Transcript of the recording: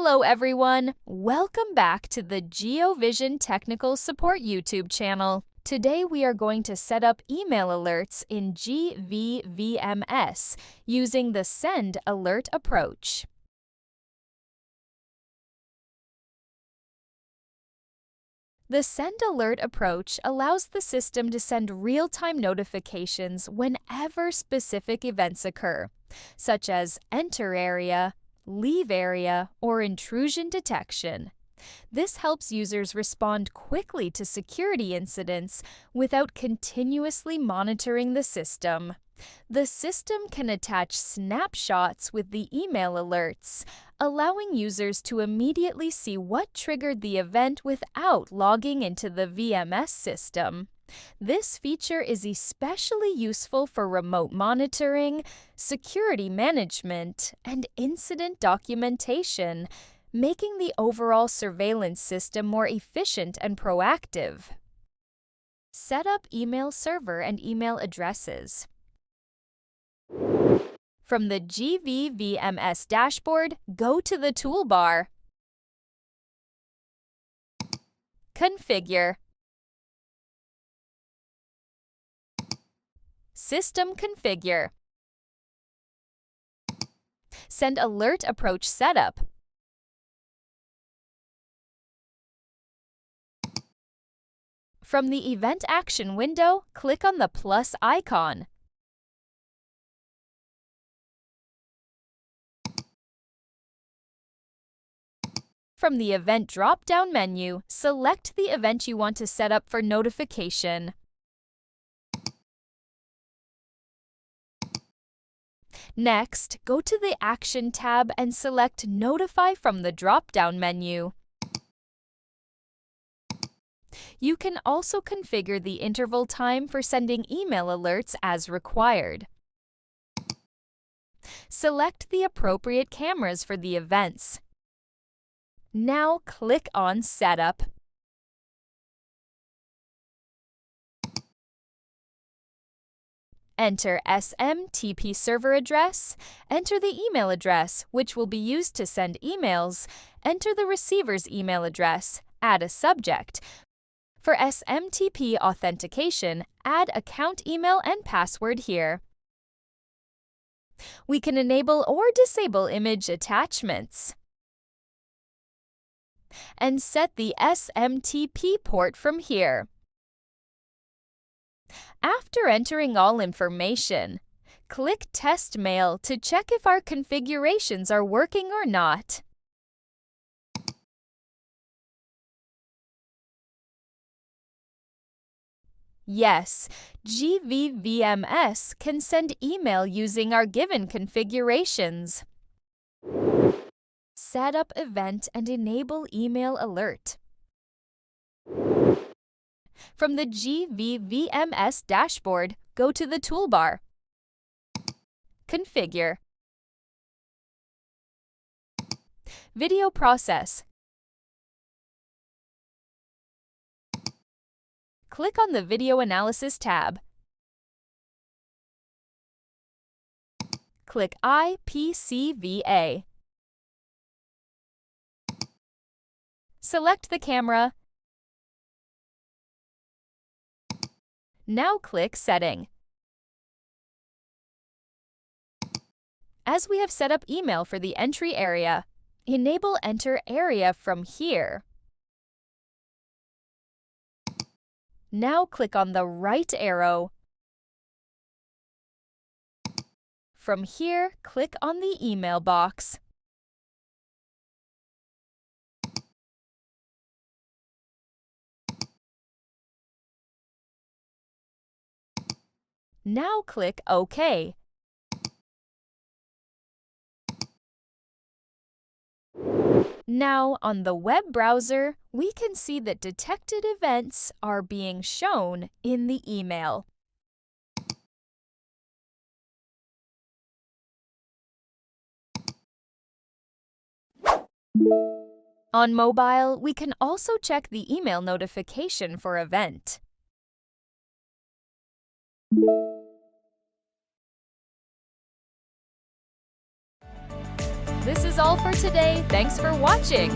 Hello everyone! Welcome back to the GeoVision Technical Support YouTube channel. Today we are going to set up email alerts in GV-VMS using the Send Alert approach. The Send Alert approach allows the system to send real-time notifications whenever specific events occur, such as enter area, leave area, or intrusion detection. This helps users respond quickly to security incidents without continuously monitoring the system. The system can attach snapshots with the email alerts, allowing users to immediately see what triggered the event without logging into the VMS system. This feature is especially useful for remote monitoring, security management, and incident documentation, making the overall surveillance system more efficient and proactive. Set up email server and email addresses. From the GV-VMS dashboard, go to the toolbar. Configure. System configure. Send alert approach setup. From the Event Action window, click on the plus icon. From the Event drop-down menu, select the event you want to set up for notification. Next, go to the Action tab and select Notify from the drop-down menu. You can also configure the interval time for sending email alerts as required. Select the appropriate cameras for the events. Now click on Setup. Enter SMTP server address, enter the email address, which will be used to send emails, enter the receiver's email address, add a subject. For SMTP authentication, add account email and password here. We can enable or disable image attachments. And set the SMTP port from here. After entering all information, click Test Mail to check if our configurations are working or not. Yes, GV-VMS can send email using our given configurations. Set up event and enable email alert. From the GV-VMS dashboard, go to the toolbar. Configure. Video process. Click on the Video Analysis tab. Click IPCVA. Select the camera. Now click Setting. As we have set up email for the entry area, enable Enter Area from here. Now click on the right arrow. From here, click on the email box. Now click OK. Now, on the web browser, we can see that detected events are being shown in the email. On mobile, we can also check the email notification for event. This is all for today. Thanks for watching.